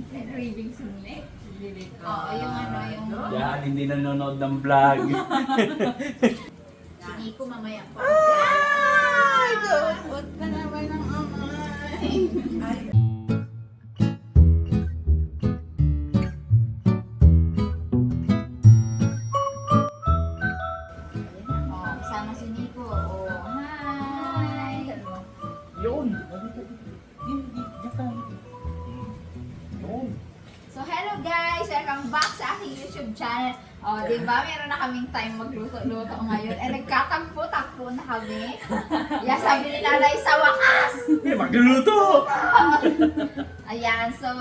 Cravings mo eh. Oo, yung ano, yung... Yan, hindi nanonood ng vlog. Sige ko mamaya pa. Ay, gawat ka naman ng amay. Oh, kasama si Nico. Oh, hi! Yun. Yun. So, hello guys! Welcome back sa aking YouTube channel. Oh, di ba? Meron na kaming time magluto-luto ngayon. Eh, nagkatagpo-tagpo na kami. Yeah, sabi ni nanay, sa wakas! Eh, magluluto! Ayan, so,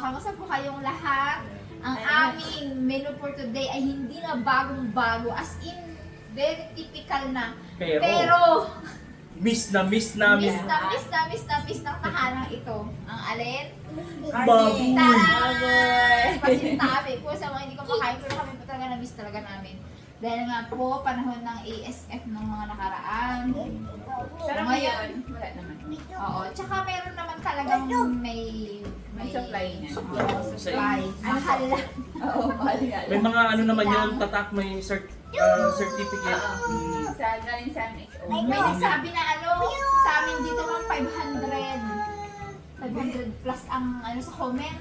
kamusta po kayong lahat? Ang aming menu for today ay hindi na bagong-bago. As in, very typical na. Pero miss na miss namin. miss ng tahanang ito. Ang alin? Baboy! Pasintabi po sa mga hindi ko makain, pero kami po talaga na-miss talaga namin. Dahil nga po, panahon ng ASF ng mga nakaraan. Pero ngayon, wala naman. Oo, tsaka meron naman talagang may supply na. Oo, supply. Mahal lang. Oo, mahal nga. May mga ano naman yun, tatak may certificate. Sa galing sa MHO. May nagsabi na ano, sa amin dito mga 500 plus ang ano sa comment.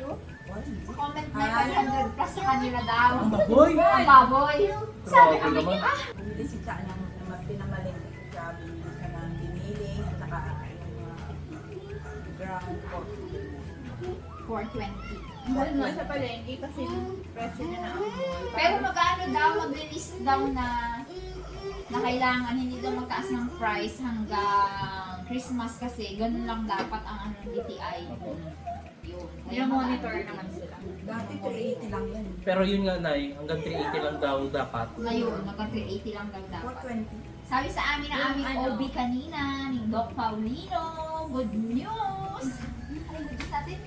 Sa comment na 500 plus sa kanila daw. Ang baboy! Ang baboy. Sabi Grabe kami, naman. Bumili si Cha ng pinamaling sabi ka ng biniling at saka yung ground pork. 420. Mahal nga sa palengke kasi presyo niya na ang mall. Pero mag-ano daw, mag-release daw na kailangan hindi daw magtaas ng price hanggang Christmas kasi ganun lang dapat ang ano ng DTI. Yun. Monitor naman sila. Dati 380 lang yan. Pero yun nga, Nay, hanggang 380 lang daw dapat. Ngayon, hanggang 380 lang daw dapat. 420. Sabi sa amin ng aming Ano? OB kanina, ni Doc Paulino, good news! Ano yung good news natin?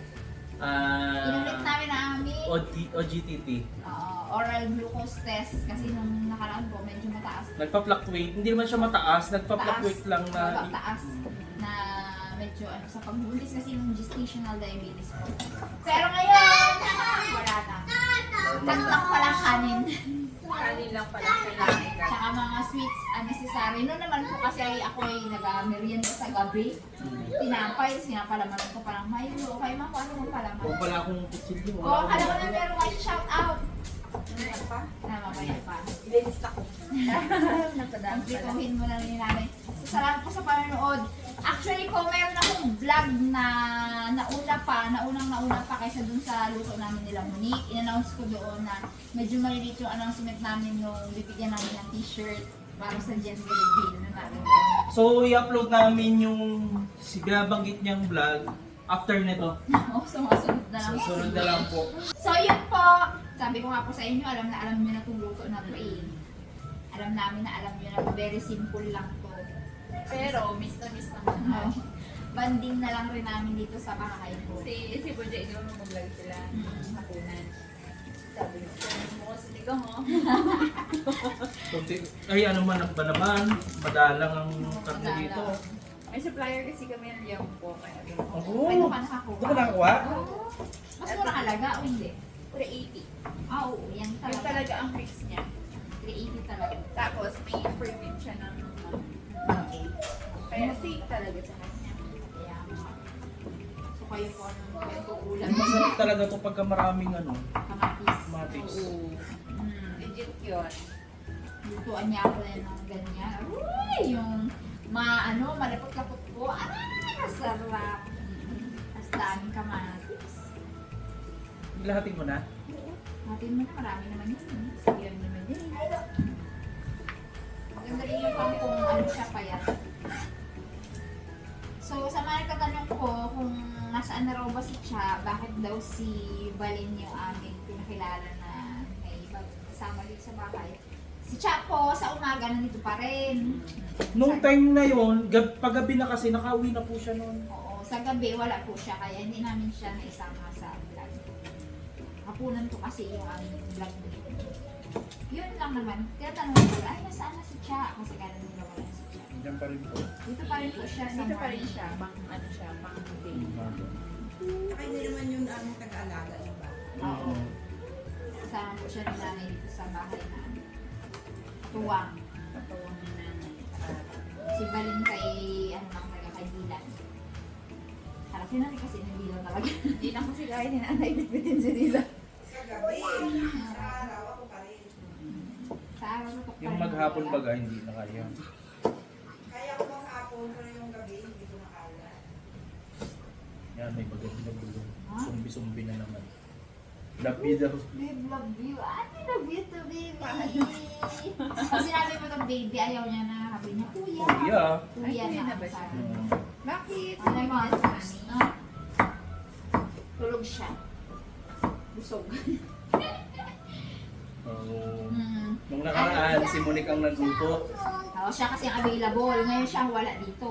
Inulit namin na aming OGTT. oral glucose test kasi nung nakaraan po medyo mataas. Nagpa-fluctuate. Hindi naman siya mataas, nagpa-fluctuate lang na... Taas na medyo ano sa pagbuntis kasi yung gestational diabetes po. Pero ngayon, wala na. Taktak pa lang kanin. Kanin lang pala kailangan ka. Tsaka mga sweets unnecessary. Noon naman po kasi ako ay nag-merienda sa gabi. Tinapay, sinapalaman ko parang Milo. Kaya ma, kung ano mo palaman. Kung pala akong kutsilyo. Oo, alam mo na meron kayo shout out. Ano pa? Na mamaya pa. Ililista ko. Napadaan pala. Amplituhin mo na rin namin. So, salamat po sa panonood. Actually po, meron akong vlog na nauna pa kaysa dun sa luto namin nila Monique. In-announce ko doon na medyo maliliit yung announcement namin nung bibigyan namin ng t-shirt para sa gender reveal na namin. So, i-upload namin yung binabanggit niyang vlog after nito. Oo, sumasunod na lang. Susunod na lang po. So, yun po. Sabi ko nga po sa inyo, alam niyo na itong luto na ito eh. Alam namin na alam niyo na very simple lang to. Pero miss naman. Oh, banding na lang rin namin dito sa bahay ko. Si Boja, ikaw nung mag-vlog sila. Hapunan. Sabi ko, mo kasi ikaw mo. Ay, ano man ba naman, madalang ang karne dito. May supplier kasi kami ng liyang po. Kaya Oo. Pwede ka nakakuha. Ito ka nakakuha? Oo. Mas murang alaga o hindi? 380. Ah, oo. Yan Yung talaga. talaga ang fix niya. 380 talaga. Tapos may permit siya ng kaya safe talaga sa kanya. Kaya nga. So kayo po anong ulam? Masarap talaga to pagka maraming ano, Kamatis. matis. Legit yun. Lutuan niya ako na ng ganyan. Uy! Yung malapot-lapot po. Masarap. Mas daming kamatis. Lahatin mo na. Natin mo na, marami naman yun. Sige naman din. Maganda rin yung pang kung ano siya payat. So, sa mga nagtatanong ko kung nasaan na raw ba si Cha, bakit daw si Balin yung aming pinakilala na may kasama dito sa bahay. Si Cha po, sa umaga nandito pa rin. Nung time na yon, paggabi na kasi, nakauwi na po siya noon. Oo, sa gabi wala po siya, kaya hindi namin siya naisama sa vlog. Hapunan ko kasi yung aming vlog dito. Yun lang naman. Kaya tanong ko, ay, nasaan na si Cha? Kasi gano'n nila wala si Cha. Diyan pa rin po. Dito pa rin po siya sa Dito pa rin morning. siya. Pang ano siya, pang day. Saka hindi naman yun ang taga mag-aalaga ng bata. Oo. Kasama po siya ng nanay dito sa bahay namin. Tuwang. Patuwang ni nanay. Si Balin kay, ano lang talaga, kay Dilan. Harap yun natin kasi ng Dilan talaga. Hindi na ko sila ay ni nanay bitbitin si Dila. Sa gabi, sa araw, ako pa rin. Sa araw na Yung maghapon baga, hindi na kaya. Kaya ko maghapon, pero yung gabi, hindi ko makaya. Yan, may bagay na bulong. Sumbi-sumbi na naman. Love you daw. Babe, love you. I love you too, baby. Pag sinabi mo itong baby, ayaw niya na. Sabi niya, kuya. Kuya. Kuya Ay, kuya na na ba ako siya? sabi. Hmm. Bakit? Ano yung mga mami? No? Tulog siya. Busog. Oo. Mm. Nung nakaraan, si Monique ang nagluto. Oo, siya kasi ang available. Ngayon siya wala dito.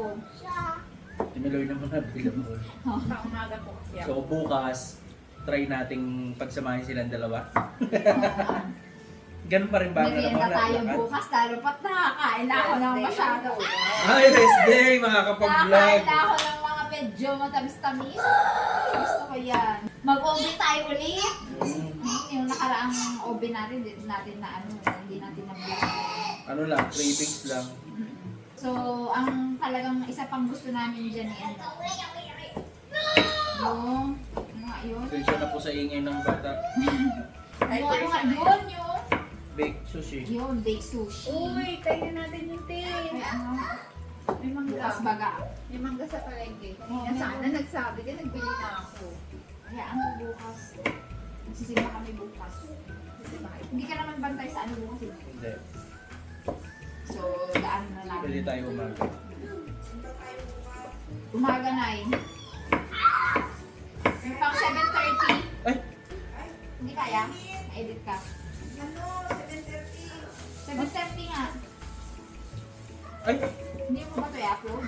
Si Meloy naman available. Sa umaga po kasi ako. So bukas, try nating pagsamahin silang dalawa. Ganun pa rin ba? Merienda tayo bukas. Lalo pat nakakain na ako ng masyado. Ay, rest day! Makakapag-vlog! Nakakain na ako ng mga medyo matamis-tamis. Gusto ko yan. Mag-obi tayo ulit. Yung nakaraang obi natin, hindi natin na ano, hindi natin na-vlog. Ano lang, cravings lang. So, ang talagang isa pang gusto namin dyan ay ano. Yung Sensya na po sa ingay ng bata. ano nga yun, yung Baked sushi. yun, baked sushi. Uy, tayo natin yung tea. Ay, ano, May mangga. bukas baga. May mangga sa palengke. Oo, Kanina sana meron. nagsabi ka, nagbili na ako. Kaya ano bukas, magsisimba kami bukas. Hindi ka naman bantay sa ano bukas. Eh. Hindi. So, daan na namin. Pwede tayo umaga. Umaga na eh. Yung pang 7:30. Ay! Hindi kaya? Na-edit ka. Ano, 7:30. 7:30 nga. Ay! Hindi mo ba ito i-upload?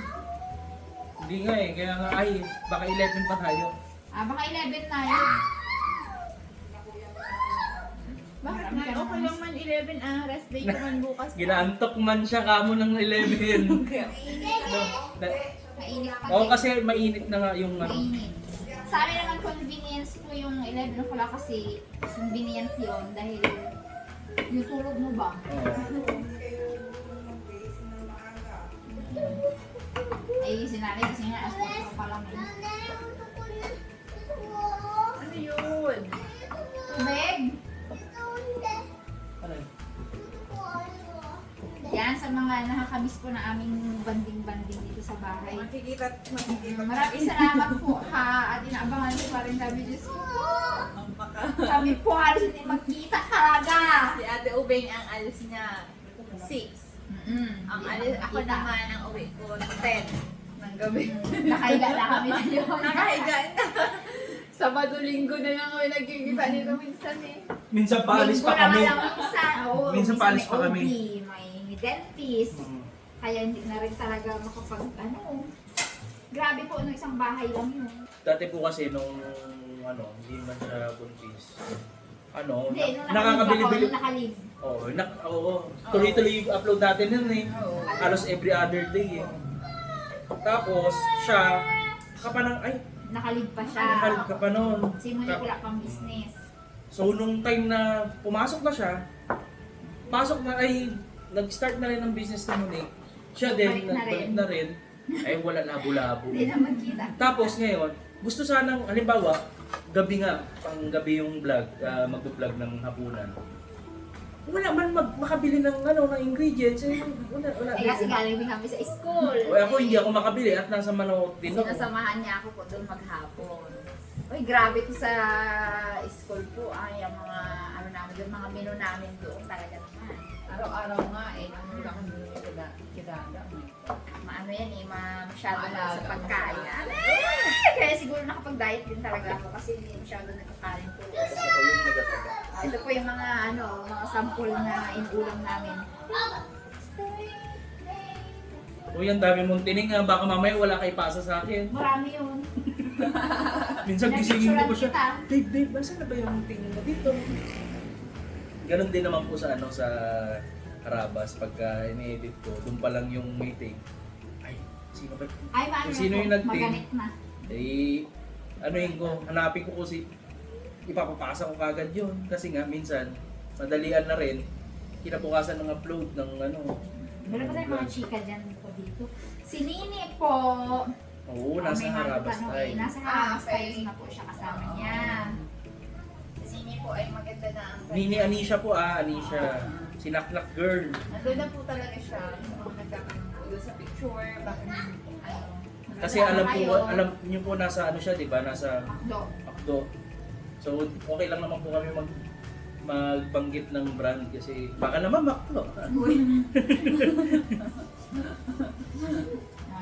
Hindi nga eh. Kaya nga, ay, baka 11 pa tayo. Ah, baka 11 na yun. Bakit Marami nga? ka Okay naman. lang man 11 rest day ko man bukas. Ginaantok man siya kamo ng 11. No, Mainit pa. Oo, kasi mainit na nga yung ano. Mainit. Sa amin naman convenience po yung 11 o'clock kasi convenient yun dahil yung tulog mo ba? Oo. Kayo mag-base ng maaga. Ay, sinanay kasi nga as pa pa lang eh. Ano yun? Tubig! Ano yun? Yan sa mga nakakamiss po na aming banding-banding dito sa bahay. Makikita. Maraming salamat po ha at inaabangan niyo pa rin kami. Diyos ko po. Kami po halos hindi magkita talaga. Si Ate Ubeng ang alis niya 6. Ang alis, ako naman ang uwi ko 10 ng gabi. Nakahiga na kami na yun. Nakahiga na. Sabado linggo na lang kami nagkikita nito minsan eh. Minsan paalis pa Linggo kami. na lang minsan. Oo, Minsan paalis may pa kami. OB, may dentist. Mm. Kaya hindi na rin talaga makapag ano. Grabe po, no, isang bahay lang yun. Dati po kasi nung ano, hindi man siya buntis. Ano, Hindi, nung nakakabili-bili. nakalib. Oo, tuloy-tuloy yung upload natin yun eh. Halos every other day eh. Tapos, siya, kapanang, ay, Nakalib pa siya. nakalit ka pa noon. Simula wala pang business. So, nung time na pumasok na siya, pasok na ay, nag-start na rin ng business ni Monique. Siya din, Balik na nagbalik rin. na rin. Ay, wala labo-labo. Hindi na magkita. Tapos ngayon, gusto sanang, halimbawa, gabi nga, pang gabi yung vlog, mag-vlog ng hapunan. Wala man makabili ng ano ng ingredients, eh, wala. Eh kasi galing din kami sa school. O ako hindi ako makabili at nasa Manawag din ako. Sinasamahan niya ako po doon maghapon. Uy, grabe to sa school po. Ay, ang mga, ano namin doon, mga menu namin doon talaga naman. Araw-araw nga eh, nang wala kang kidada. Maano yan eh, masyado na sa Maalaga. pagkain. Kaya siguro nakapag-diet din talaga ako kasi hindi masyado nagkakain po. Gusto ko yung nagataga. Ito po yung mga ano, mga sample na inuulam namin. Uy, ang dami mong tining nga, baka mamaya wala kay pasa sa akin. Marami yun. Minsan gisingin ko pa siya, Pinapicturean Dave, basta na ba yung tingin mo dito? Ganon din naman po sa ano sa Harabas, pagka ini-edit ko, doon pa lang yung meeting. Ay, sino ba? Ay, maano Kung sino na yung po, nag-ting? maganit na. Eh, ano yun ko, hanapin ko kung ipapapasa ko kagad yun. Kasi nga, minsan, madalian na rin. Kinabukasan ng upload ng ano. Wala pa tayong mga chika dyan po dito. Si Nini po. Oo, nasa may mga Harabas tanong tayo. Nasa Harabas tayo na po siya kasama niya. Si Nini po ay maganda na ang Nini Anisha po Anisha. Sinaklak girl. Nandun na po talaga siya. Yung nagkakaroon po doon sa picture. Bakit ano. Kasi alam niyo po nasa ano siya, 'di ba? Nasa Akdo. Akdo. So okay lang naman po kami magbanggit ng brand kasi baka naman maklo.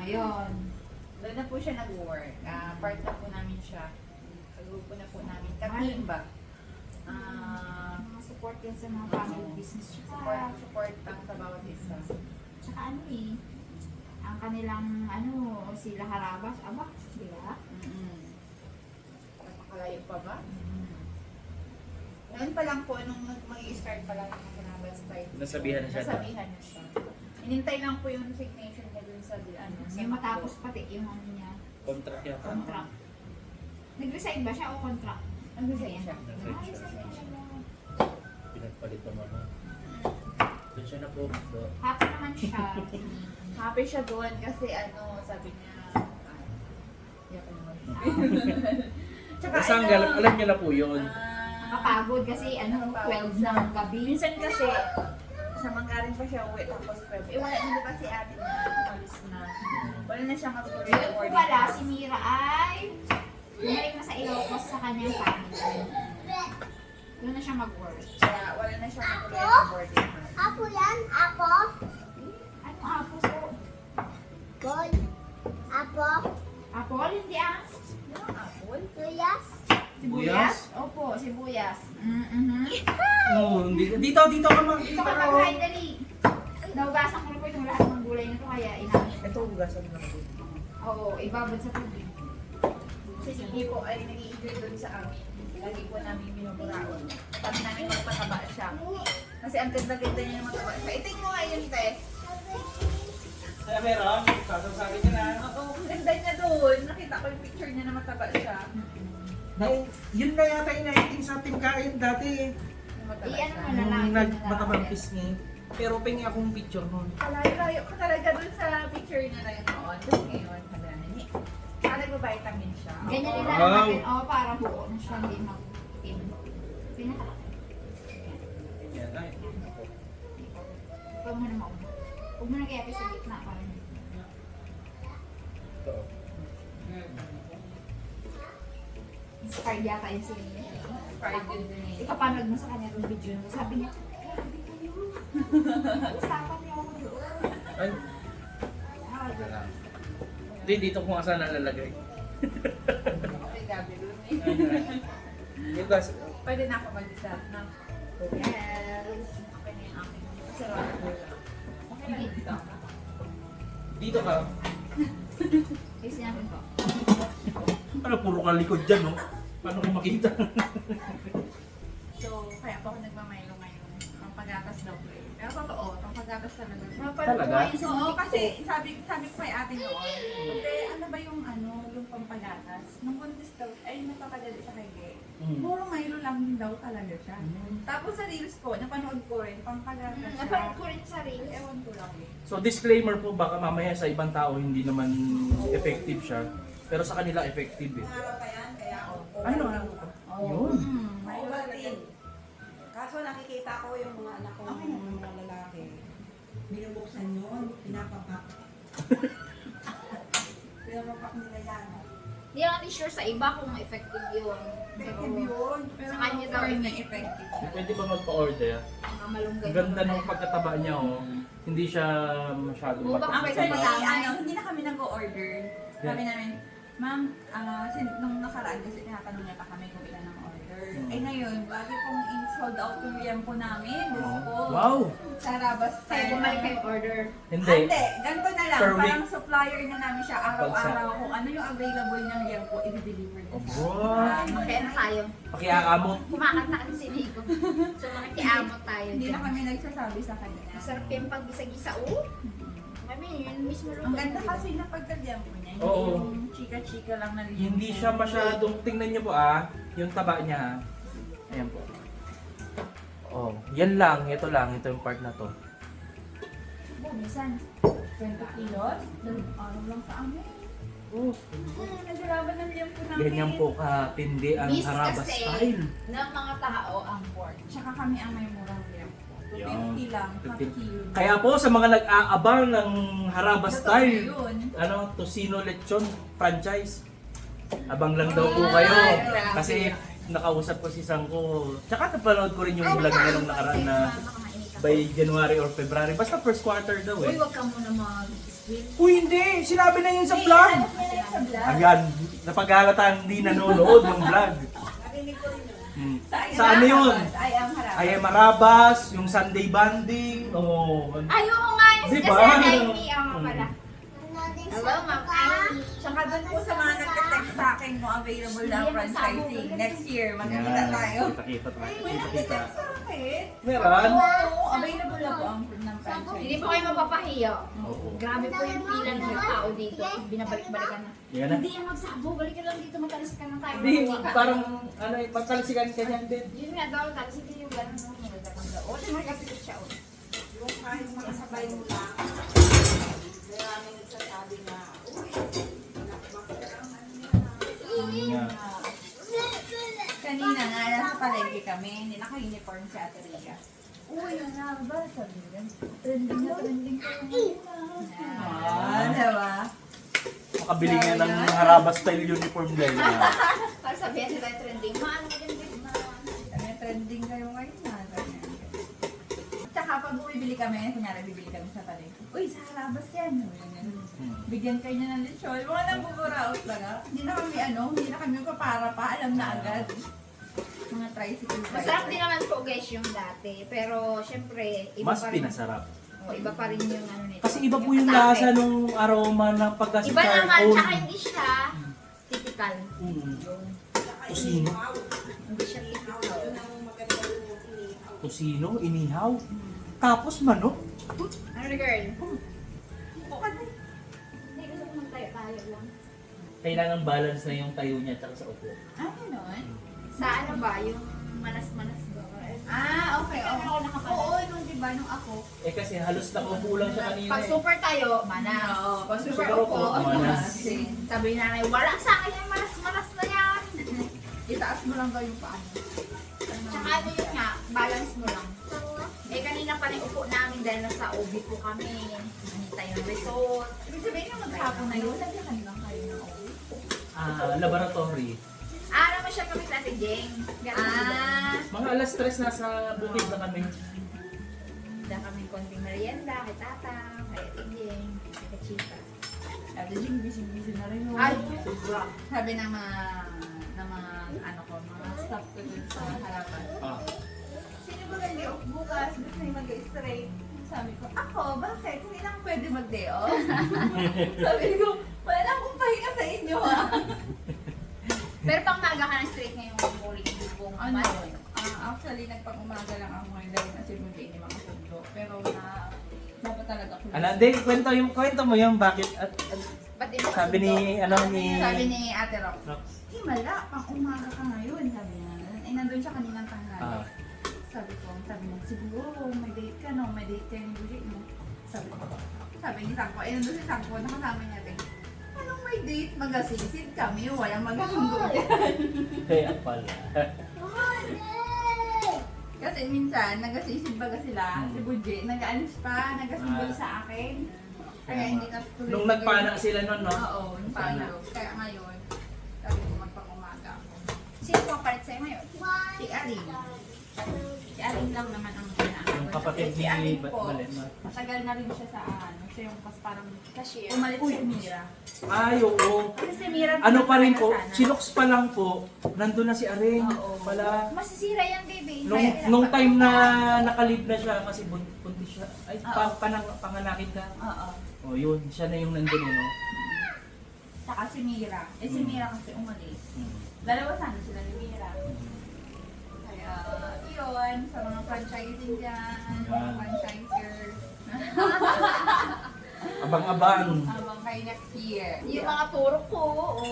Ayun. Doon na po siya nag-work. Part na po namin siya. Kagrupo na po namin. Ka-team ba? Mga support yan sa mga family business. Support lang sa bawat isa. Tsaka ano eh. Ang kanilang sila Harabas. Aba, di ba? Napakalayo pa ba? Noon pa lang po, nung mag-i-start pa lang ng Harabas type. Nasabihan na siya. Nasabihan na siya. Inintay lang po yung signature niya dun sa sa Yung matapos pati yung ano niya. Contract yata. Contract. Nag-resign ba siya o contract? Nag-resign siya. Resign siya. Pinagpalit pa mama. Doon siya na po. Happy naman siya. Happy siya doon kasi sabi niya, tsaka Basta alam niya na po yun. Nakapagod kasi 12 ng gabi. Minsan kasi, sa manggaring pa siya uwi tapos 12. Wala na diba si ate na umalis na. Wala na siya Ngayon po mag-recording. pala, si Mira ay bumalik na sa Ilocos sa kanyang family. Doon na siya mag-work. Kaya wala na siya mag-recording. Apo yan? Apo? Ano apo po? Boy? Apo? Apol? Hindi ah. Ano ang apple? Tuyas? Sibuyas? Opo, sibuyas. Oo, dito ka mag. Ito ka mag-hi, dali. Naugasan ko na po itong lahat ng gulay na ito kaya inamin. Ito, ugasan na ako. Oo, ibabad sa tubig. Si Sige po ay nag-i-enjoy doon sa amin. Lagi po namin minumuraon. Sabi namin magpataba siya. Kasi ang ganda-ganda niya na mataba siya. Iting mo nga yun, te. Kaya meron, sasasabi niya na. Oo, ang ganda niya doon. Nakita ko yung picture niya na mataba siya. Yun na yata yung naiting sa ating kain dati. Yung mataba Iyan siya. mo na lang. Nagmatabang pisngi. Pero pengi akong picture nun. Kalayo-layo ko talaga doon sa picture niya na yun noon. Tapos ngayon, sabi namin, sana nagba-vitamin siya. Ganyan Oo. nila natin. Oo, para buo na siya. Hindi mag-team. Pinaka. Yan ay. Huwag mo na mauna. Huwag mo na kaya sa gitna. Para Ito. inspired yata yung si Inspired yun din eh. Ipapanood mo sa kanya yung video mo. Sabi niya, grabe kayo. Usapan niyo ako doon. Ay, hindi, dito ko nga sana nalalagay. Okay, gabi doon eh. Yung gas. Pwede na ako mag-isa na. Yes. Okay na yung akin. Sarap ko lang. Okay na dito. Dito ka. Kasi namin po. Ano, puro ka likod dyan, no? Paano ko makita? So, kaya po ako nagmamaylo ngayon. Pampagatas daw po eh. Pero totoo, pampagatas talaga. Talaga? Oo, kasi sabi ko kay ate noon, ate, ano ba yung pampagatas? Nung contest daw, ay napakadali siya kay Gay. Puro Milo lang din daw talaga siya. Tapos sa reels po, napanood ko rin, pampagatas siya. Napanood ko rin sa rin. Ewan ko lang eh. So disclaimer po, baka mamaya sa ibang tao hindi naman effective siya. Pero sa kanila effective eh. Araw pa yan, kaya ako. Ano? Yun. May batin. Kaso nakikita ko yung mga anak ko, yung mga lalaki. Binubuksan yun, pinapapak. Pinapapak nila yan. Hindi natin sure sa iba kung effective yun. Effective yun. Pero Sa kanya daw, effective siya. Pwede ba magpa-order? Mga malunggay. Ang ganda ng pagkataba niya, oh. Hindi siya masyadong Oo, baka Actually, mataba. hindi na kami nag-order. Sabi namin, ma'am, nung nakaraan kasi tinatanong niya pa kami kung ilan ang order. Eh ngayon, lagi pong in-sold out yung liempo namin. Diyos ko. Wow! Sa Rabas Kaya bumalik kayo order. Hindi. Hindi, ganito na lang. Per week. Parang supplier na namin siya araw-araw. Kung ano yung available ng liempo, i-deliver na siya. Wow! Kaya na tayo. Pakiakamot. Kumakanta kasi si Nico. So makikiamot tayo Hindi na dyan. kami nagsasabi sa kanya. Masarap yung paggisa-gisa. Oh! Kami, yun mismo luto. Ang ganda kasi na pagka-liempo niya. Oo. Hindi yung chika-chika lang na liempo. Hindi siya masyadong, tingnan niyo po yung taba niya. Ayan po. Oh, yan lang. Ito lang. Ito yung part na to. Bumisan. 20 kilos? Dalawang araw lang sa amin. Oh, Nagaraban ng liyempo namin. ganyan po katindi ang Miss Haraba kasi style. ng mga tao ang board. Tsaka kami ang may murang liyempo. Yan. 250 lang, 50. half kilo. Kaya po sa mga nag-aabang ng Haraba Totoo style, yun. ano, Tocino Lechon franchise. Abang lang daw po kayo. grabe. Kasi nakausap ko si Sangko. Tsaka napanood ko rin yung vlog niya nung nakaraan na by January or February. Basta first quarter daw Uy, eh. wag ka muna mag-sweet. Uy, hindi! Sinabi na yun sa vlog! Ano mo na sa vlog? Ayan, napaghalata hindi nanonood ng vlog. Hmm. Sa ano yun? Ay, ang harap. Ay, Marabas, yung Sunday Banding, oh. Ay, oo nga. Diba? Kasi ang Amy, nga pala. Another Hello, Ma'am Amy. Tsaka doon po sa mga nagka-text sa akin kung available na Hindi, franchising. magsabog. Next year, magkikita tayo. Kita-kita tayo. May Kita-kita. nagka-text sa akin. Meron? Oo, available na po ang ng franchise. Hindi po kayo mapapahiya. Oo. Grabe po yung pila ng tao dito. Binabalik-balikan na. Yan na. Hindi yan magsabo. Balik ka lang dito. Matalas ka ng tayo. Hindi, parang, ano, pagkalisikan ka niyan din. Yun nga daw. Tapos hindi yung gano'n. Nagdakang daw. O, sumakapit siya. O. Yung kahit makasabay mo lang, maraming nagsasabi na, uy, Yan. Kanina nga, nasa palengke kami. Hindi naka-uniform si Ate Ria. Uy, ano ba? Sabi nila. Trending na trending ko. Diba? Makabili nga ng Haraba style uniform din. Para sabihan sila trending. Maano ka din din. Kami trending kayo ngayon na. Ganyan. Tsaka pag bumibili kami, kunyari bibili kami sa palengke. Uy, sa harabas yan. Ganyan. Bigyan kayo niya ng lechon. Mga nabuburaot lang ah. Hindi na kami hindi na kami papara pa. Alam na agad. Mga tricycle Masarap din naman po guys yung dati. Pero syempre, iba Mas pa rin. pinasarap. Oh, iba pa rin yung ano nito. Kasi iba po yung atake. lasa nung aroma ng pagka Iba naman, tsaka hindi siya typical. Tosino. Hindi siya typical. yun ang maganda yung inihaw. Tosino, inihaw. Tapos manok. Ano na girl? Okay. Hindi, gusto ko magtayo-tayo lang. Kailangan balance na yung tayo niya tsaka sa upo. Ano nun? Sa ano ba? Yung manas-manas ba? Ah, okay. Kaya ako nakapanood. Oo, nung diba, nung ako. Eh kasi halos nakaupo lang siya kanina Pag eh. super tayo, manas. Oo, pag super Super upo, upo, manas. Sabi ni nanay, wala sa akin yung manas-manas na yan. Itaas mo lang daw yung paa. Tsaka ano yun nga, balance mo lang. Eh kanina pa rin upo namin dahil nasa OB po kami. Hinintay ng result. Ibig sabihin yung maghapon na yun, naglakan lang kayo ng OB. Laboratory. Naman siya kami sa ating Jeng. Mga alas 3 nasa bukid na kami. Da kami konting merienda, kay Tata, kay ating Jeng, kay Kachita. Sabi Jing, busy-busy na rin yun. Ay, Sabi ng mga ano ko, mga staff ko dun sa harapan. Ah. Sino ba mag-day off bukas? Gusto nyo mag-straight? Sabi ko, ako, bakit? Hindi lang pwede mag-day off. Sabi ko, wala na akong pahinga sa inyo ah. pero pang maga ka ng straight ngayong morning buong Ano? umaga. Actually, nagpang-umaga lang ako ngayon dahil na si Bunji hindi makasundo. Pero dapat talaga ko. Hindi, kwento mo yung bakit at Ba't di mo sabi ni, Sabi ni Ate Rox, Rox. Himala, pang umaga ka ngayon. Sabi niya. Eh, nandun siya kaninang tanghali. Ah. Sabi niya, siguro may date ka no, may date ka yung Bunji mo. Sabi ni Tangko, nandun si Tangko, nakasama niya din. Anong may date? Magasisid kami, walang magasundo. Kaya pala. Kasi minsan, nagasisid baga sila, si Bunji, nag-alis pa, nagasundo Ah. sa akin. Kaya hindi na tuloy. Nung nagpana sila nun, no? Oo, yung palo. Kaya ngayon, sabi ko magpang-umaga ako. Sino po palit sa'yo ngayon? Si Aling. Si Aling lang naman ang inaano. Yung kapatid Si ni Aling po, Valena. matagal na rin siya sa siya yung parang Cashier. umalit si Mira. Ay, oo. Kasi si Mira, Ano pa rin po, sana. si Lox pa lang po, nandun na si Aring. Oo. Pala. Masisira yan, baby. Nung time na nakalib na siya kasi buntis siya. Ay, Oo. panganakin ka. Oo. O yun, siya na yung nandun eh, no? Saka si Mira. Si Mira kasi umalis. Dalawa sana sila ni Mira. Kaya, yun, sa mga franchising dyan, Yan. franchisers. Abang-abang. Habang kay next year. Yung mga turo ko, oo.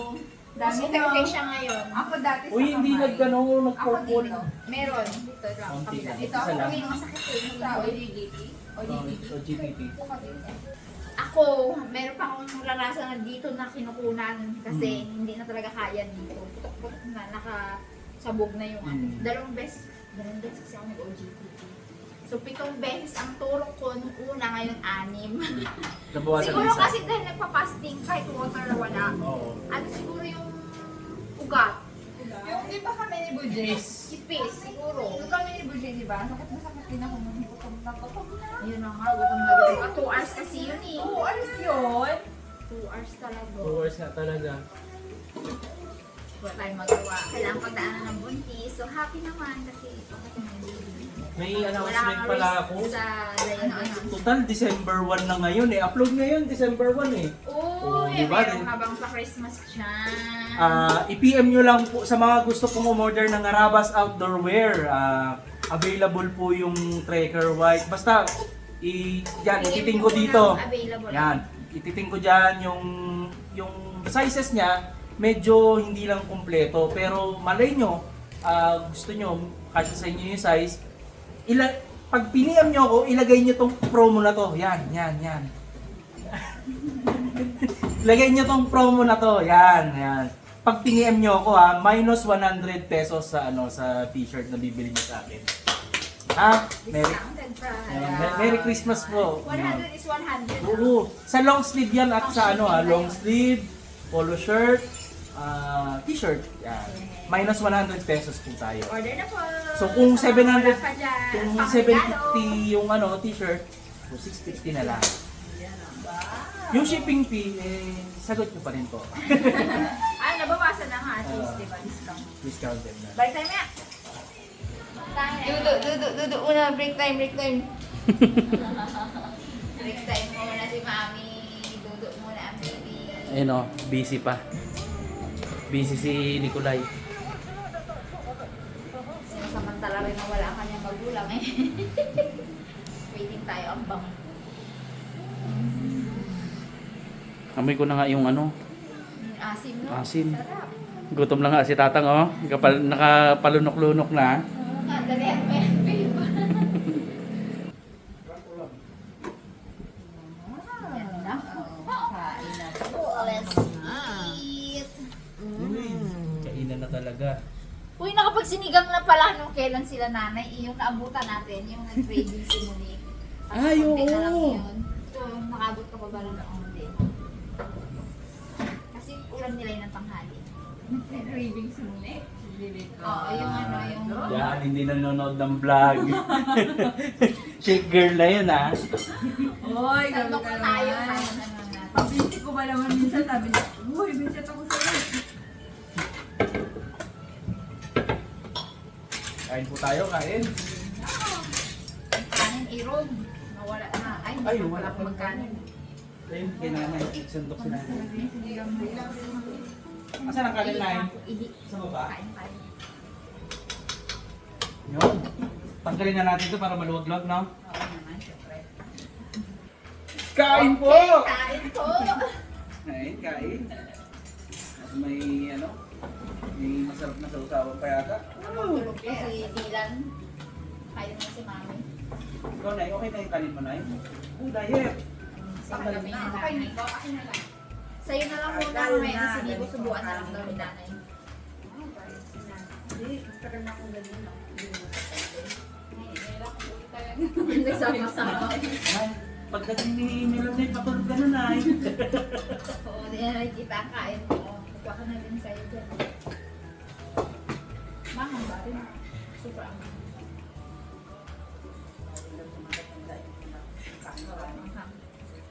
Dami Okay no. siya ngayon. Ako dati sa Uy, hindi kamay. nagkano, Ako nag-purple. dito. Meron. Dito lang. Konti Kabila. lang. Ito, Isa lang. uy, masakit eh. Sa OGGT. O GPT. Ako, meron pa akong naranasan na dito na kinukunan kasi hindi na talaga kaya dito. Putok-putok na, nakasabog na yung ano. Mm. 2 beses kasi ako nag-OGT. So, 7 beses ang turok ko nung una, ngayon 6. Nabawasan Siguro na isa. kasi dahil nagpa-fasting kahit water wala. Oo. Ano siguro yung ugat? Yung di ba kami ni Bujay? Ipis, siguro. Yung kami ni Bujay, di ba? Sakit na sakit din ako nung gutom na gutom na. Yun na nga, gutom na gutom. 2 hours kasi yun eh. Oo, alis yun. 2 hours talaga. 2 hours nga talaga. Wala tayong magawa. Kailangan pagdaanan ng buntis. So, happy naman kasi okay na yun. May announcement pala ako. Sa ano. Total, December 1 na ngayon eh. Upload ngayon, December 1 eh. Oo, di ba? meron habang pa Christmas dyan. I-PM nyo lang po sa mga gusto pong umorder ng Arabas Outdoor Wear. Available po yung Trekker White. Basta, yan, ititing ko dito. Available. Yan, ititing ko dyan yung sizes niya. Medyo hindi lang kumpleto. Pero malay nyo, gusto nyo, kasi sa inyo yung size, pag piniem nyo ako, ilagay nyo tong promo na to. Yan. Ilagay nyo tong promo na to. Yan. Pag piniem nyo ako minus 100 pesos sa sa t-shirt na bibili nyo sa akin. Discounted price. Merry Christmas po. 100 is 100. Oo. Sa long sleeve yan at sa long sleeve, polo shirt, t-shirt. Yan. Minus 100 pesos po tayo. Order na po. So kung Sa mga 700 wala pa dyan, kung pangregalo. 750 yung t-shirt, so 650 na lang. Yung shipping fee, sagot ko pa rin po. Nabawasan na nga at least, di ba? Discount. Discounted na. Balik time ya. Dudu, una, break time. Break time muna si Mami. Dudu muna ang baby. Ayun o, busy pa. Busy si Nicolay. Sinasamantala rin na wala ang kanyang magulang eh. Waiting tayo ang bang. Amoy ko na nga yung Asim, no? Asim. Sarap. Gutom lang nga si Tatang, oh. Nakapalunok-lunok na. Oo nga, dalihan mo yan, babe. Yan na. Kain na. Let's eat. Kainan na talaga. Uy, nakapagsinigang na pala nung kailan sila nanay. Yung naabutan natin, yung nag-craving si Monique. Ay, konti na lang oo. yun. So, nakabot ka pa ba lang noon din? Kasi ulam nila yun ng tanghali. Craving si Mune. Oo, yung yung... Yan, hindi nanonood ng vlog. Shake girl na yun Oy, Sandok na tayo. Kaya naman natin. Pabisi ko ba naman minsan, sabi niya, uy, minsan ako sa'yo. Kain po tayo, kain. Kanin irog. Nawala na. Ay, wala akong magkanin. Ayun, kinanay. Sundok si nanay. Sinigang mo lang. Asan ang kanin na yun? Idi. Sa baba? Kain. Yun. Tanggalin na natin ito para maluwag-luwag, no? Oo naman, syempre. Kain po! Okay, kain po. Kain. At may, may masarap na sausawan pa yata. Tulog po si Dylan. Kaya mo si Mami. Ikaw, Nay, okay na yung kanin mo, Nay? Oh, diet. Tanggalin na yung nanay. Akin na lang. Sa'yo na lang muna mamaya kasi hindi ko subukan na lang daw ni nanay. Hindi, tagal na akong ganun lang. Nagsama-sama. Nay, pagdating ni Melanie, patulog ka na, Nay. Oo, di na nakikita ang kain mo. Kukuha ka na din sa'yo dyan. Mahang ba rin? Super ang mahang.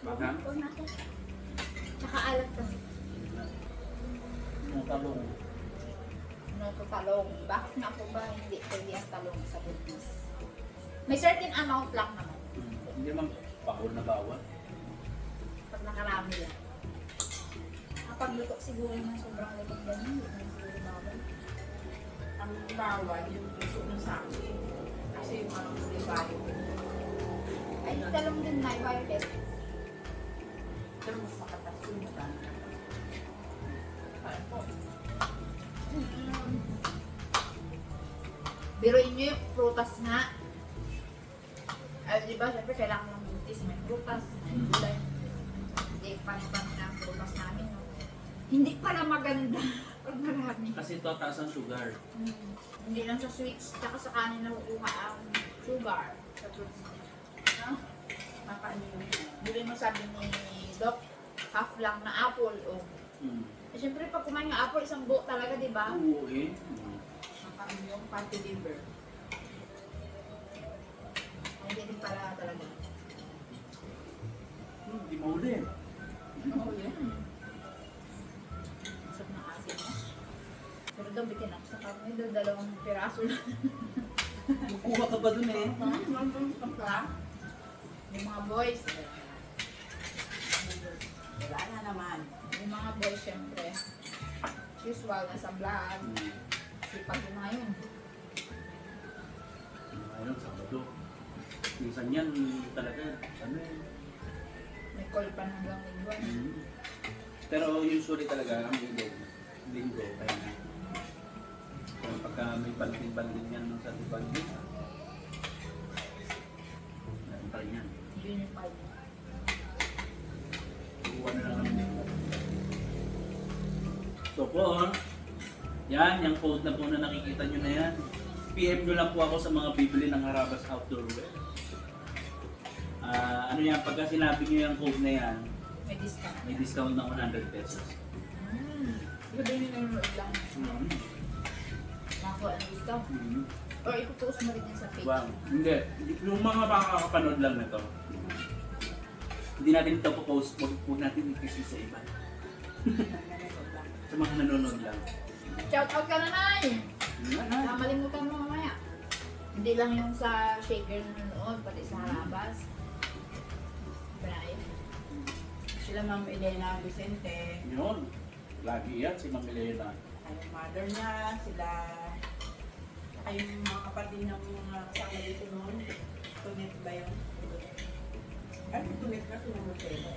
Baka? Tsaka alat kasi. Yung talong. No to talong. Bakit nga po ba hindi pwede ang talong sa buntis? May certain amount lang naman. Hindi naman bawal na bawal. Pag nakarami lang. Kapag luto siguro ng sobrang luto ganyan, hindi na siguro bawal. Ang bawal yung puso ng saksi. Kasi yung bayo. Ay, talong din na, violet. Pero mas makatas yung mata. Kaya po. Biruin nyo yung prutas nga. Ay, di ba, syempre kailangan ng buntis. May prutas, may gulay. Hindi, paano na ang prutas namin. No? Hindi pala maganda. Pag marami. Kasi ito taas ang sugar. Hindi lang sa sweets, tsaka sa kanin nakukuha ang sugar sa fruits niya. No? Makaano yun. Bili mo sabi ni Doc, half lang na apple. O. Mm. Eh, syempre pag kumain ng apple, isang buo talaga, di ba? Oo eh. Makaano yung fatty liver. Hindi din pala talaga. Hindi mauli. Oo, yun. Masarap ng asin mo. Pero daw, bitin ako sa kami. Daw, 2 piraso lang. Kukuha ka ba dun eh? Yung mga boys. Wala na naman. Yung mga boys, syempre. Usual, nasa vlog. Sipag yung mga yun. Ayun, Sabado. Minsan yan talaga, ano eh. May call pa hanggang lingwan. Pero usually talaga ang linggo, kaya na. Kung pagka may banding-banding yan nung sa banding, meron pa rin yan. Unified. Kukuha na lang ng linggo. So po, yan, yung code na po na nakikita nyo na yan. PM nyo lang po ako sa mga bibili ng Harabas Outdoor Wear. Ano yan, pagka sinabi nyo yung code na yan, May discount. may discount na 100 pesos. Iba din yung nanonood lang. Makakuha ng discount. Or ipupost mo rin yan sa page. Wow. Hindi. Yung mga makakapanood lang nito, hindi natin ito po-post. Huwag natin i-kasi sa iba. Sa mga nanonood lang. Shout out ka na, Nay! Nakalimutan mo mamaya. Hindi lang yung sa shaker na nanonood, pati sa harabas. Brian. Sila Ma'am Elena Vicente, Yun. Lagi yan si Ma'am Elena. ay yung mother niya, sila, ay yung mga kapatid ng mga kasama dito noon. Tunet ba yun? Ay, tunet ka, sinumutelo.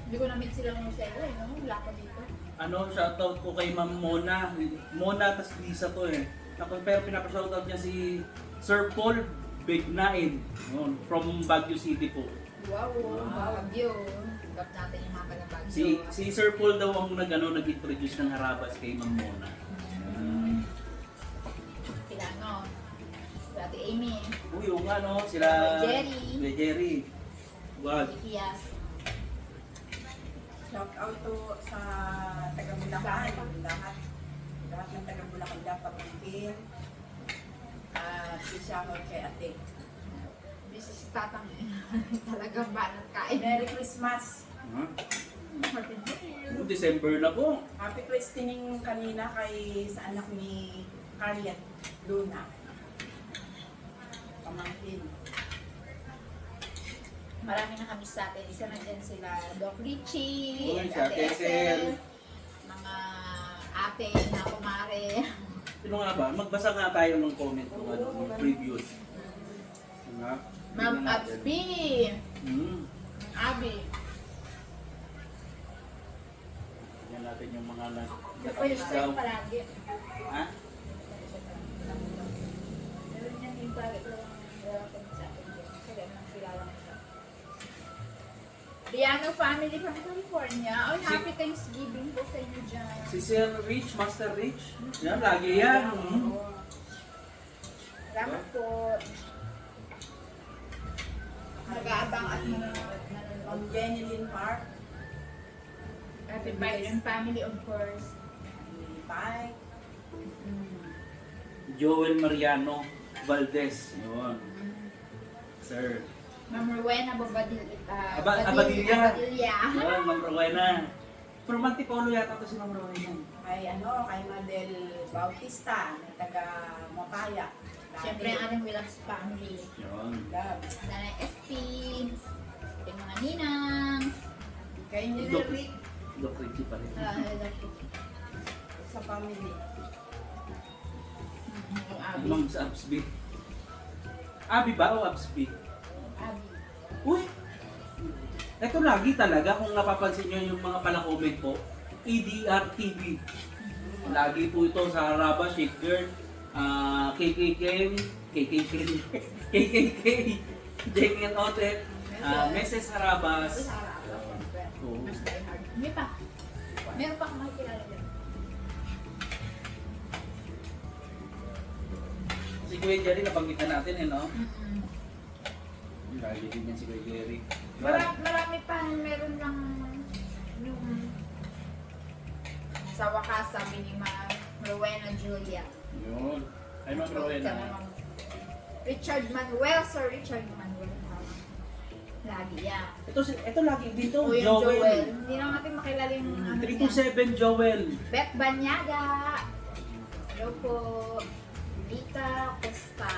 Hindi ko na-meet sila ng Marcelo eh, no? Wala ko dito. Ano, shoutout ko kay Ma'am Mona. Mona tas Lisa to eh. Ako, pero pinapa-shoutout niya si Sir Paul Begnain. Yun, from Baguio City po. Wow, Baguio. Gap natin yung mapa ng Baguio. Si Sir Paul daw ang nag-introduce ng Harabas kay Ma'am Mona. Sila, no? Si Ate Amy. Uy, yung ano, sila... Jerry. Sila Jerry. Wag. Si Kias. Shout out to sa taga Bulacan, lahat ng taga Bulacan dapat pagpipil. At isyaot kay ate. Busy si Tatang eh. Talagang banat kain. Merry Christmas! Yung December na po. Happy christening kanina kay sa anak ni Carliet Luna. Pamangkin. Marami na kami sa atin. Isa na dyan sila Doc Richie, Uy, si Ate Ate Esel, Esel. mga ate na kumare. Sino nga ba? Magbasa nga tayo ng comment ng ano, ng previous. Nga. Ma'am Tingnan natin. Abby. Hmm. Abby. Tingnan natin yung mga Napayos tayo daw. palagi. Ha? Pero yan yung palagi ko lang kami sa atin dyan. Kasi ang kilala ko siya. Riano family from California. Oh, happy Thanksgiving po sa inyo dyan. Si Sir Rich, Master Rich. Yan, lagi yan. Salamat po. Nag-aabang at nanonood. From Jenny Lynn Park. Happy Biden family, of course. Bye. Joel Mariano Valdez. Yun. Sir. Ma'am Rowena Abadilla. Abadilla. Yun, Ma'am Rowena. From Antipolo yata to si Ma'am Rowena. Kay kay Madel Bautista, na taga Mapaya. Siyempre ang ating Willows family. Yun. Love. Nanay SP, yung mga ninang, Kay Doc. Rick Doc Richie pa rin. sa family. yung Abby. Ma'am sa Absby. Abi ba o Absby? Abby. Uy! Ito lagi talaga kung napapansin nyo yung mga pala-comment po, EDR TV. Lagi po ito sa Haraba, Shake Girl, KKK, Jake and Otet, Mrs. Harabas. Oo. May pa. Meron pa akong makikilala dyan. Si Kuya Jerry, nabanggit na natin eh, no? Mm-mm. Lagi din yan si Kuya Jerry. Marami pa. Meron lang yung sa wakas sabi ni Ma'am Rowena Julia. Yun. Ay, Ma'am Rowena. Richard Manuel, Sir Richard Manuel. Lagi yan. Ito lagi dito, O yung Joel. Joel. Hindi lang natin makilala yung ano niya. 327 Joel. Beth Banyaga. Hello po. Lita Costa.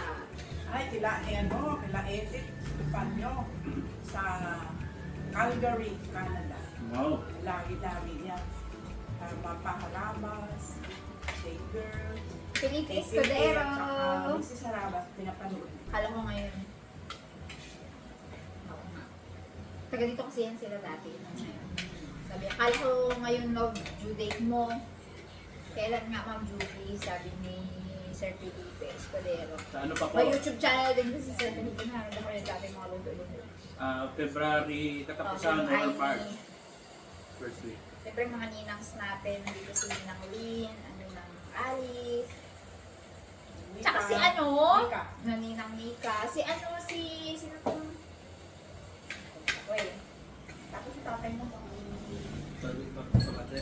Ay, kila Edith Panyo sa Calgary, Canada. Wow. Lagi-lagi niya. Mapaharabas, Shake Girl, Felipe KKK, Escudero. tsaka Mrs. Harabas, pinapanood. Kala mo ngayon. Oo nga. Taga dito kasi yan sila dati. Sabi, akala ko ngayon love due date mo. Kailan nga Ma'am Judy? Sabi ni Sir Felipe Escudero. Sa ano pa po? May YouTube channel din kasi Sir Felipe na. Nanda ko rin dati mga luto-luto. February, katapusan, Okay, or March. ay, First week. siyempre mga ninangs natin. Dito si Ninang Lynn, Ninang Alice. Tsaka si ano? Mika. Na Ninang Mika. Si ano, sino tong... Wait. Tapos si tatay mo. Sorry pa sa mate.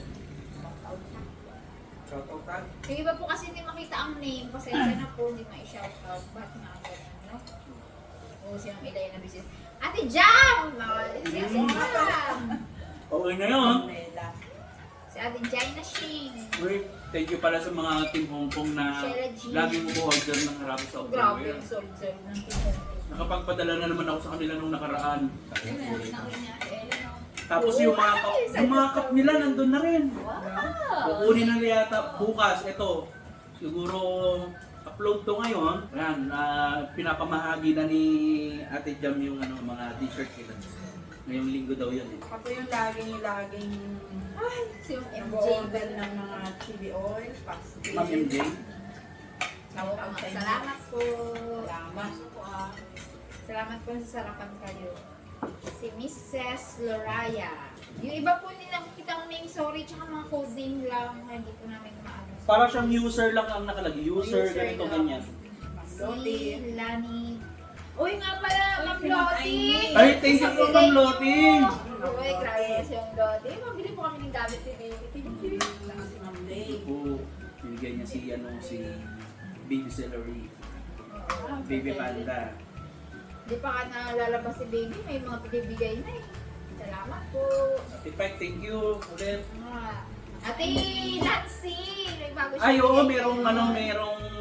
Shout out tag. Yung iba po kasi hindi makita ang name. Pasensya na po, hindi ma-shoutout. Ba't nga ganun, no? O, sinong ilay na business. Ate Jam! Si Jam! Okay na yun. Mela. Si Ate Jaina Shing. Wait, thank you pala sa mga Team Hong Kong na Sheila G. lagi mo order ng Harabas sa Grabe October. yung solve-solve ng Timon. Nakapagpadala na naman ako sa kanila nung nakaraan. Wow! Tapos yung mga cup nila nandun na rin. Kukunin na nila yata bukas. Ito, siguro upload to ngayon. Ayan, pinapamahagi na ni Ate Jam yung mga t-shirt nila. Ngayong linggo daw yun eh. Ako yung laging Si yung MJ. nag-order ng mga chili oil, pastil. Ma'am MJ. Shout out sa inyo. Salamat po. Salamat. Salamat po sa sarapan kayo. Si Mrs. Loraya. Yung iba po nilang kitang name, sorry, tsaka mga code name lang. Hindi po namin maano. Para siyang user lang ang nakalagay. User, ganito, lang. ganyan. Loti. Si Lani. Uy nga pala, Ma'am Loti! Ay, thank you po, Ma'am Loti! Uy, grabe si Ma'am Loti. Mabili po kami ng gamit ni Baby. Saka si Ma'am Lay. Po, binigyan niya si Baby Celery, Baby Panda. Hindi pa ka nalalabas si Baby, may mga pinibigay na eh. Salamat po. Ate Pike, thank you ulit. Ate Nancy! May bago siya. Ay, oo, merong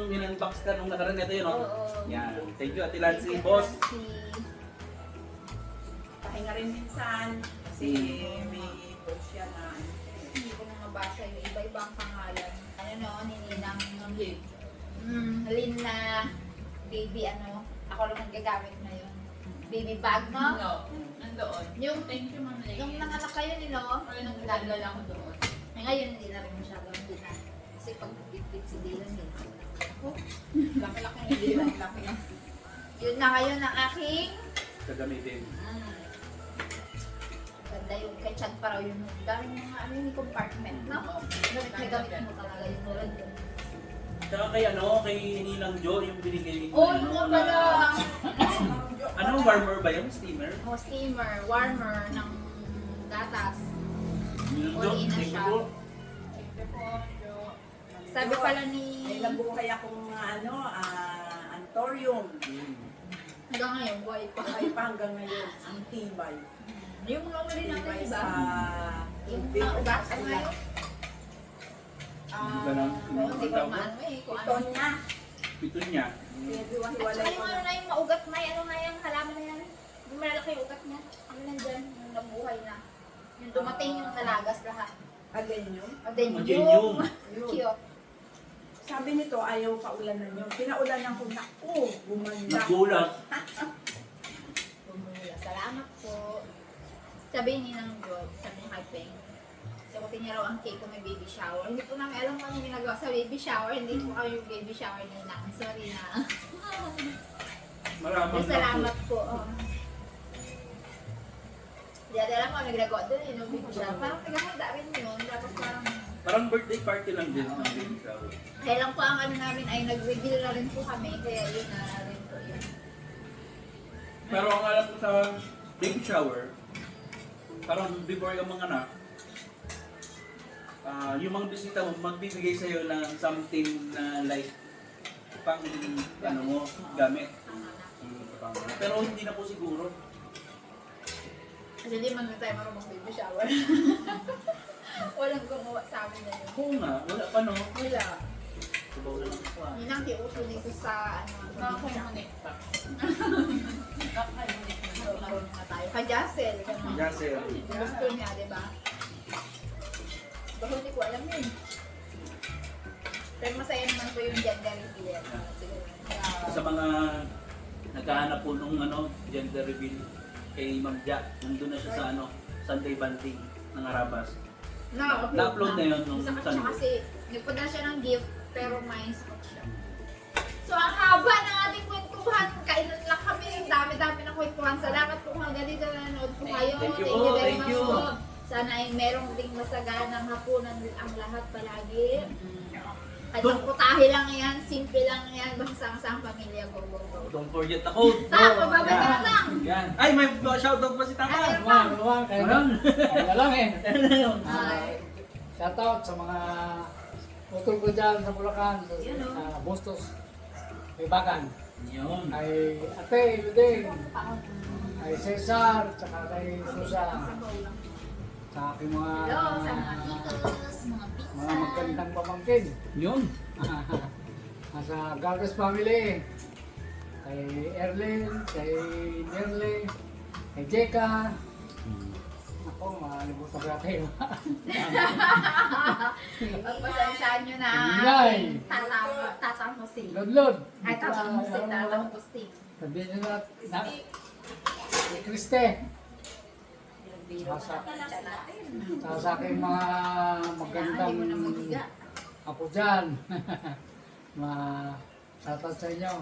in-unbox ka nung nakaraan. Ito yun, Oo. oh. Yan. Thank you, Ate Lancy, boss. Pahinga rin minsan. Kasi may post siya na Hindi ko na mabasa yung iba-ibang pangalan. Ano no, nininang Lin na baby ako lang ang gagamit na yun. Baby bag, no? No, nandoon. Yung, Thank you, Ma'am Lay. yung nanganak kayo nila, Ay, nagdadala ko doon. eh, ngayon hindi na rin masyado hindi na. Kasi pag nagtitip si Dylan din. Laki-laki ng hindi lang. Laki lang. Yun na ngayon ang aking Gagamitin. ganda yung kay Chad pa raw yun. Dami mga yung compartment. Naku, gamit na gamit mo talaga yung tulad yun. Tsaka kay Ninang Jo, yung binigay Oh, yung nga pala. Ano, warmer ba yun? Steamer? Steamer, warmer ng gatas. Ninang Jo, All in na thank you siya. po. Siyempre po, Jo. Sabi pala ni... May nabuhay akong antorium. Hanggang ngayon, buhay pa. Buhay pa hanggang ngayon. Ang tibay. Yung normally natin, Tibay di sa ba? Yung tubig. mga ugat, ano ngayon? Hindi ba lang? Hindi ko maano eh. Kung Ito ano. niya. Pito niya. At Hiwalay saka ko yung ano na yung maugat na yung ano na yung halaman na yan. Yung malalaki yung ugat niya. Ano nandyan? Yung nabuhay na. Yung dumating yung nalagas lahat. Adenyum. Adenyum. Cute. Sabi nito, ayaw kaulanan yun. Pinaulanan ko na, gumanda. Nagulat. Bumula. Salamat po. Sabi ni ng job, sabi ni Hypeng. Sagutin niya raw ang cake ko may baby shower. Hindi po namin alam kung ano ginagawa sa baby shower. Hindi po kami yung baby shower ni Nang. Sorry na. Maraming Salamat po. Hindi natin alam kung ano ginagawa doon. Yung baby shower. Parang nagkakanda rin yun. Tapos Parang birthday party lang din ng baby shower. kaya lang po ang ano namin ay nag-reveal na rin po kami. Kaya yun na rin po yun. Pero ang alam ko sa baby shower, parang before yung mga anak, yung mga bisita mo, magbibigay sa'yo ng something na like, pang, ano mo, gamit. Pero hindi na po siguro. Kasi di man na tayo marunong baby shower. Walang gumawa sa amin na yun. Oo nga, wala pa no. Wala. Sabaw na lang ako Yun ang kiuso dito sa ano. Mga kumunit pa. Marunong na tayo. Kajasel. Ganun. Yasser. Gusto niya, di ba? Baka hindi ko alam yun. Pero masaya naman po yung gender reveal. Sa mga naghahanap po nung ano, gender reveal kay Ma'am Jack, nandun na siya sa ano, Sunday Banting ng Arabas. Na-upload na yun nung Sa kanya Sunday. kasi, nagpunta siya ng gift, pero may spot siya. So, ang haba ng ating kwentuhan. Kailan lang kami. Ang dami-dami ng kwentuhan. Salamat po hanggang dito na nanood po kayo. Thank you po, very thank much you. po. Sana ay merong ding masaganang hapunan ang lahat palagi. Kahit ang putahe lang yan, simple lang yan, basta ang pamilya, go, go, go. Don't forget the code. Babay ka na lang. Yan. Ay, may shoutout pa si Ay, Tata. meron pa. Luwang, kaya Meron. kaya lang eh. Ay. Shoutout sa mga utol ko dyan sa Bulacan, Yun, oh. sa Bustos, Ibagan. Yun. Kay Ate, Luding, kay Cesar, tsaka kay Susa, sa aking mga Hello, sa mga titos, mga mga pizza. magandang pamangkin. Yun. Sa Galvez family, kay Erlyn, kay Nerly, kay Jeka. Ako, makalimutan ko natin. Pagpasensyaan nyo na. Ingay. Tatang Hussein. Lodlod. Ay, tatang Hussein, tatang Hussein. Sabihin nyo na, si Kriste. Biro na natin. Sa aking mga magandang Hindi mo na mabiga. ako dyan. Shoutout sa inyo.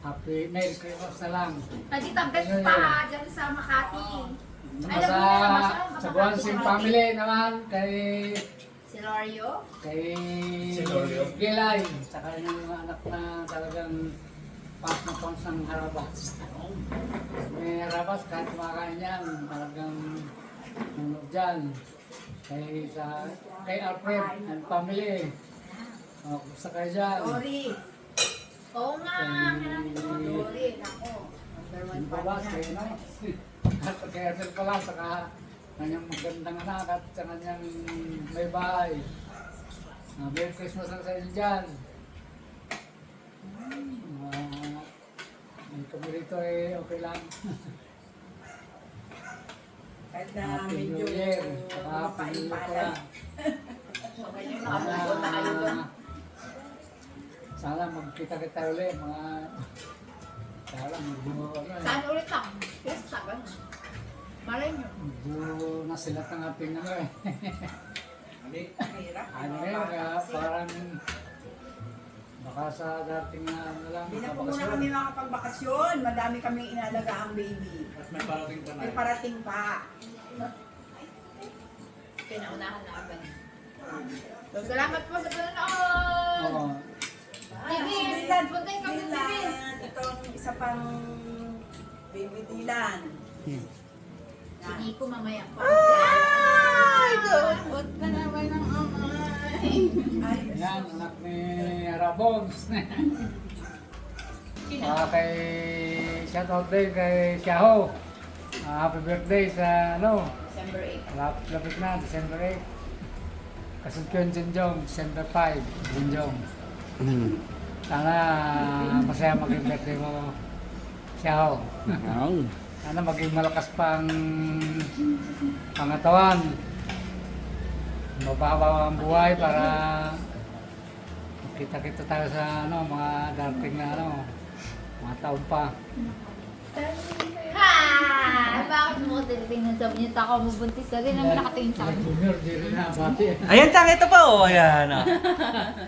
Happy Merry Christmas na lang. Tita Beth pa dyan sa Makati. Saka sa Guansing family naman, kay Si Lorio. Si Lorio. Gilay, saka yung mga anak na talagang pas na pang sang harabas. May harabas, kahit kumakain yan, talagang nunod dyan. Kay Alfred and family. Kumusta kayo dyan? Sorry. Oo nga, kailangan mo. Dori, ako. Number one Yung babas, partner. kayo na. At kay Alfred pala, saka kanyang magandang anak at sa kanyang may bahay. Merry Christmas lang sa inyo dyan. Ang kami rito ay okay lang. Kahit na Happy medyo New Year. Happy New Year pala. Okay, yung nakapagod na kayo doon. Sana magkita-kita ulit mga sana medyo ano eh. Saan ulit ang? Fiesta, gano'n. Malay nyo. Medyo nasilat ang ating ano eh. mahirap. Ano eh, kaya parang baka sa dating na ano lang. Hindi na po muna bakasyon. kami makapagbakasyon. Madami kaming inalaga ang baby. At may parating pa May parating pa. Pinaunahan na agad. So, salamat po sa panonood! Oo. Tigil! Puntay kami ng tigil! Itong isa pang baby Dylan. Si Nico mamaya pa. Ay, doon ka naman ng amay. Ay, Yan, anak ni Rabons. Kay shoutout din kay Xiao. Happy birthday sa ano, December 8. lapit na, December 8. Kasod ko yung Jinjong, December 5, Jinjong. Sana masaya maging birthday mo, Xiao. Sana maging malakas pang pangatawan. Mababa ang buhay para kita-kita tayo sa ano, mga dating na ano, mga taon pa. Hi! Bakit mo ko tinitingnan sa niyo? Ako mabuntis na rin naman nakatingin sa akin. Junior, di rin nakabati. Ayan, ito pa oh. Ayan. Oh.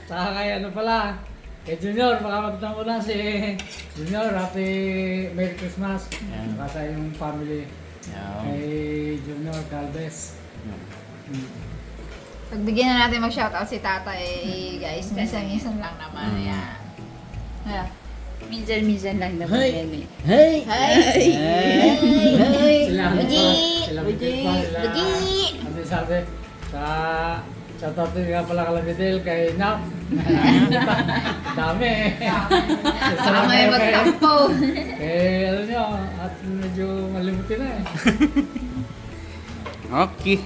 Saka kay ano pala, kay Junior, baka magtang ko na si Junior, happy Merry Christmas. Yan. Saka sa yung family kay Junior Galvez. Pagbigyan na natin mag-shoutout si tatay, guys. Minsan-minsan lang naman. Ayan. Ayan. Minsan-minsan lang naman yan eh. Hey! Hey! Sila ano Buji! pa, sila Buji! Buji! Ano sabi, sa tatay nga pala Calamidel kay Nap. Dami eh. Tama yung magtampo. Eh, ano nyo, at medyo malimutin na eh. Okay.